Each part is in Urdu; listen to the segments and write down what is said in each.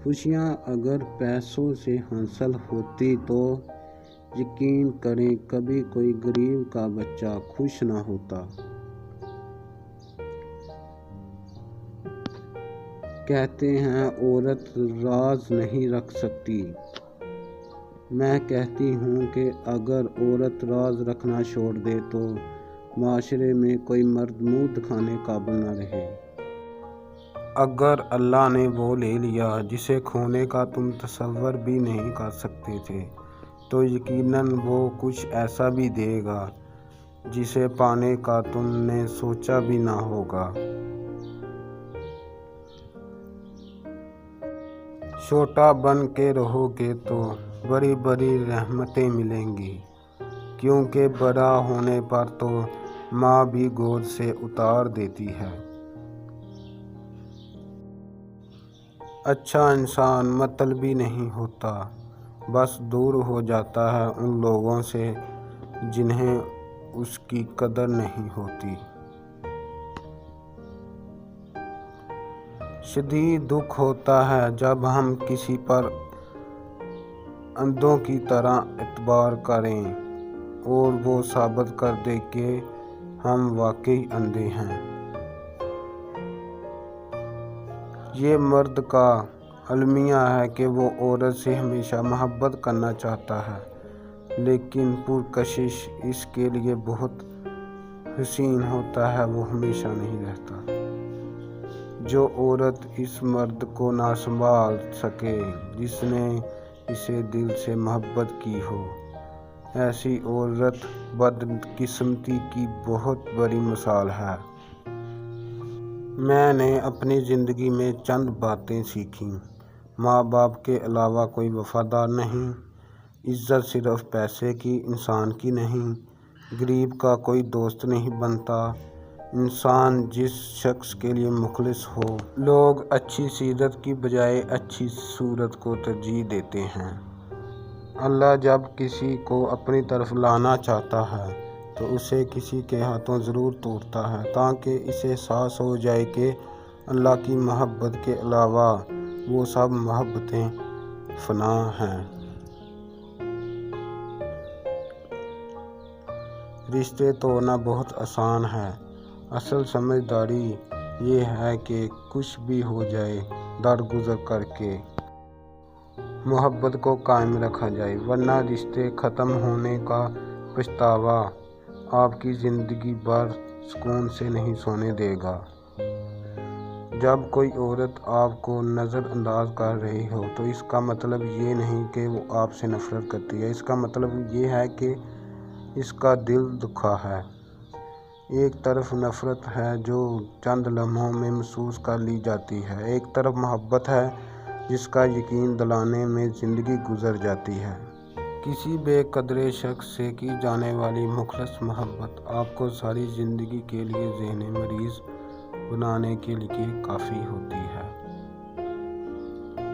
خوشیاں اگر پیسوں سے حاصل ہوتی تو یقین کریں کبھی کوئی غریب کا بچہ خوش نہ ہوتا۔ کہتے ہیں عورت راز نہیں رکھ سکتی، میں کہتی ہوں کہ اگر عورت راز رکھنا چھوڑ دے تو معاشرے میں کوئی مرد منہ دکھانے قابل نہ رہے۔ اگر اللہ نے وہ لے لیا جسے کھونے کا تم تصور بھی نہیں کر سکتے تھے تو یقیناً وہ کچھ ایسا بھی دے گا جسے پانے کا تم نے سوچا بھی نہ ہوگا۔ چھوٹا بن کے رہو گے تو بڑی بڑی رحمتیں ملیں گی، کیونکہ بڑا ہونے پر تو ماں بھی گود سے اتار دیتی ہے۔ اچھا انسان مطلبی نہیں ہوتا، بس دور ہو جاتا ہے ان لوگوں سے جنہیں اس کی قدر نہیں ہوتی۔ شدید دکھ ہوتا ہے جب ہم کسی پر اندھوں کی طرح اعتبار کریں اور وہ ثابت کر دے کہ ہم واقعی اندھے ہیں۔ یہ مرد کا المیہ ہے کہ وہ عورت سے ہمیشہ محبت کرنا چاہتا ہے، لیکن پرکشش اس کے لیے بہت حسین ہوتا ہے وہ ہمیشہ نہیں رہتا۔ جو عورت اس مرد کو نہ سنبھال سکے جس نے اسے دل سے محبت کی ہو، ایسی عورت بدقسمتی کی بہت بڑی مثال ہے۔ میں نے اپنی زندگی میں چند باتیں سیکھیں۔ ماں باپ کے علاوہ کوئی وفادار نہیں، عزت صرف پیسے کی انسان کی نہیں، غریب کا کوئی دوست نہیں بنتا، انسان جس شخص کے لیے مخلص ہو۔ لوگ اچھی سیرت کی بجائے اچھی صورت کو ترجیح دیتے ہیں۔ اللہ جب کسی کو اپنی طرف لانا چاہتا ہے تو اسے کسی کے ہاتھوں ضرور توڑتا ہے تاکہ اسے احساس ہو جائے کہ اللہ کی محبت کے علاوہ وہ سب محبتیں فنا ہیں۔ رشتے توڑنا بہت آسان ہے، اصل سمجھداری یہ ہے کہ کچھ بھی ہو جائے درگزر کر کے محبت کو قائم رکھا جائے، ورنہ رشتے ختم ہونے کا پچھتاوا آپ کی زندگی بھر سکون سے نہیں سونے دے گا۔ جب کوئی عورت آپ کو نظر انداز کر رہی ہو تو اس کا مطلب یہ نہیں کہ وہ آپ سے نفرت کرتی ہے، اس کا مطلب یہ ہے کہ اس کا دل دکھا ہے۔ ایک طرف نفرت ہے جو چند لمحوں میں محسوس کر لی جاتی ہے، ایک طرف محبت ہے جس کا یقین دلانے میں زندگی گزر جاتی ہے۔ کسی بے قدر شخص سے کی جانے والی مخلص محبت آپ کو ساری زندگی کے لیے ذہنی مریض بنانے کے لیے کافی ہوتی ہے۔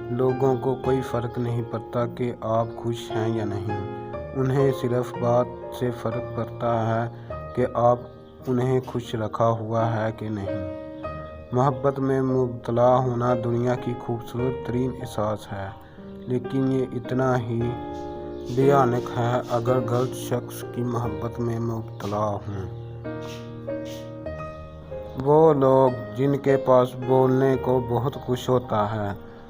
لوگوں کو کوئی فرق نہیں پڑتا کہ آپ خوش ہیں یا نہیں، انہیں صرف بات سے فرق پڑتا ہے کہ آپ انہیں خوش رکھا ہوا ہے کہ نہیں۔ محبت میں مبتلا ہونا دنیا کی خوبصورت ترین احساس ہے، لیکن یہ اتنا ہی بھیانک ہے اگر غلط شخص کی محبت میں مبتلا ہوں۔ وہ لوگ جن کے پاس بولنے کو بہت کچھ ہوتا ہے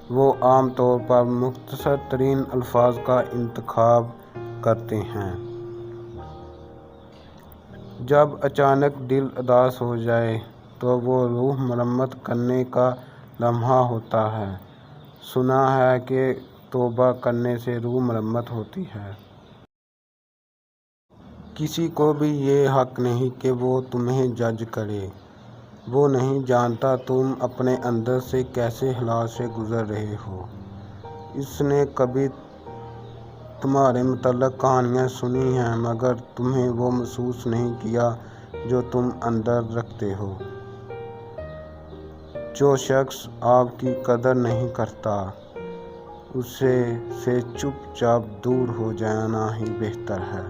وہ عام طور پر مختصر ترین الفاظ کا انتخاب کرتے ہیں۔ جب اچانک دل اداس ہو جائے تو وہ روح مرمت کرنے کا لمحہ ہوتا ہے۔ سنا ہے کہ توبہ کرنے سے روح مرمت ہوتی ہے۔ کسی کو بھی یہ حق نہیں کہ وہ تمہیں جج کرے، وہ نہیں جانتا تم اپنے اندر سے کیسے حالات سے گزر رہے ہو۔ اس نے کبھی تمہارے متعلق کہانیاں سنی ہیں مگر تمہیں وہ محسوس نہیں کیا جو تم اندر رکھتے ہو۔ جو شخص آپ کی قدر نہیں کرتا اسے سے چپ چاپ دور ہو جانا ہی بہتر ہے۔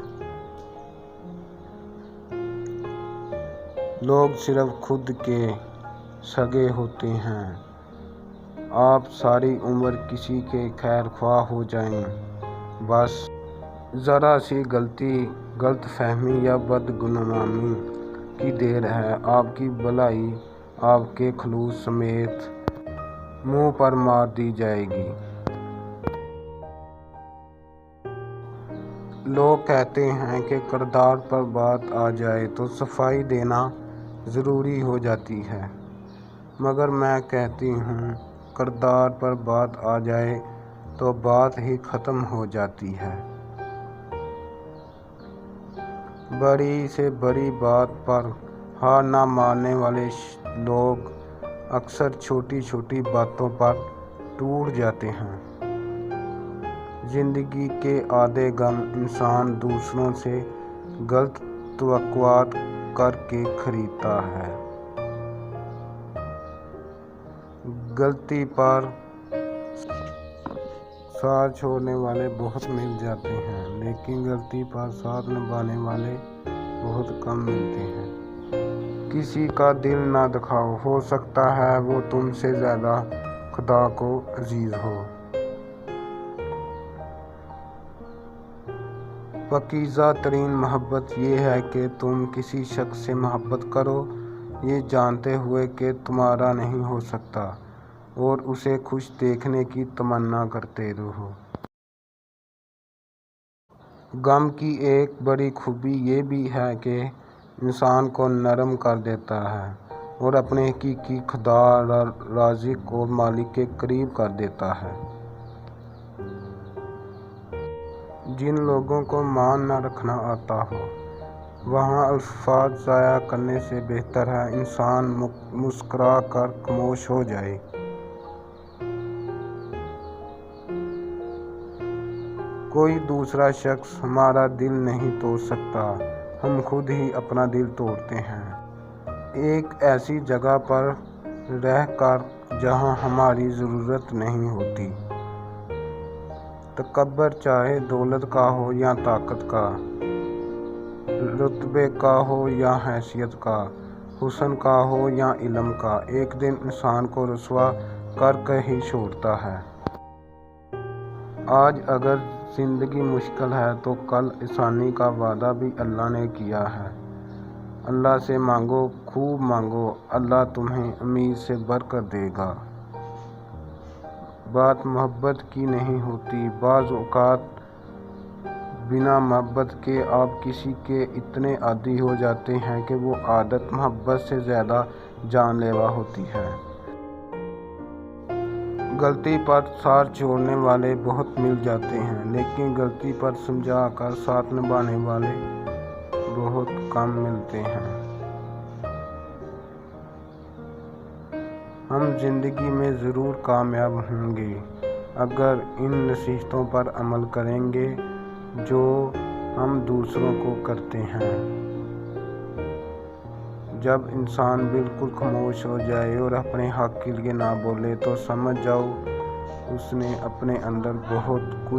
لوگ صرف خود کے سگے ہوتے ہیں، آپ ساری عمر کسی کے خیر خواہ ہو جائیں، بس ذرا سی غلطی، غلط فہمی یا بدگمانی کی دیر ہے، آپ کی بھلائی آپ کے خلوص سمیت منہ پر مار دی جائے گی۔ لوگ کہتے ہیں کہ کردار پر بات آ جائے تو صفائی دینا ضروری ہو جاتی ہے، مگر میں کہتی ہوں کردار پر بات آ جائے تو بات ہی ختم ہو جاتی ہے۔ بڑی سے بڑی بات پر ہار نہ ماننے والے لوگ اکثر چھوٹی چھوٹی باتوں پر ٹوٹ جاتے ہیں۔ زندگی کے آدھے غم انسان دوسروں سے غلط توقعات کر کے خریدتا ہے۔ غلطی پر ساتھ چھوڑنے والے بہت مل جاتے ہیں، لیکن غلطی پر ساتھ نبھانے والے بہت کم ملتے ہیں۔ کسی کا دل نہ دکھاؤ، ہو سکتا ہے وہ تم سے زیادہ خدا کو عزیز ہو۔ پاکیزہ ترین محبت یہ ہے کہ تم کسی شخص سے محبت کرو یہ جانتے ہوئے کہ تمہارا نہیں ہو سکتا، اور اسے خوش دیکھنے کی تمنا کرتے رہو۔ غم کی ایک بڑی خوبی یہ بھی ہے کہ انسان کو نرم کر دیتا ہے اور اپنے حقیقی خدا، رازق اور مالک کے قریب کر دیتا ہے۔ جن لوگوں کو مان نہ رکھنا آتا ہو، وہاں الفاظ ضائع کرنے سے بہتر ہے انسان مسکرا کر خاموش ہو جائے۔ کوئی دوسرا شخص ہمارا دل نہیں توڑ سکتا، ہم خود ہی اپنا دل توڑتے ہیں، ایک ایسی جگہ پر رہ کر جہاں ہماری ضرورت نہیں ہوتی۔ تکبر چاہے دولت کا ہو یا طاقت کا، رتبے کا ہو یا حیثیت کا، حسن کا ہو یا علم کا، ایک دن انسان کو رسوا کر کے ہی چھوڑتا ہے۔ آج اگر زندگی مشکل ہے تو کل آسانی کا وعدہ بھی اللہ نے کیا ہے۔ اللہ سے مانگو، خوب مانگو، اللہ تمہیں امید سے بھر کر دے گا۔ بات محبت کی نہیں ہوتی، بعض اوقات بنا محبت کے آپ کسی کے اتنے عادی ہو جاتے ہیں کہ وہ عادت محبت سے زیادہ جان لیوا ہوتی ہے۔ غلطی پر ساتھ چھوڑنے والے بہت مل جاتے ہیں، لیکن غلطی پر سمجھا کر ساتھ نبھانے والے بہت کم ملتے ہیں۔ ہم زندگی میں ضرور کامیاب ہوں گے اگر ان نصیحتوں پر عمل کریں گے جو ہم دوسروں کو کرتے ہیں۔ جب انسان بالکل خاموش ہو جائے اور اپنے حق کے لیے نہ بولے تو سمجھ جاؤ اس نے اپنے اندر بہت کچھ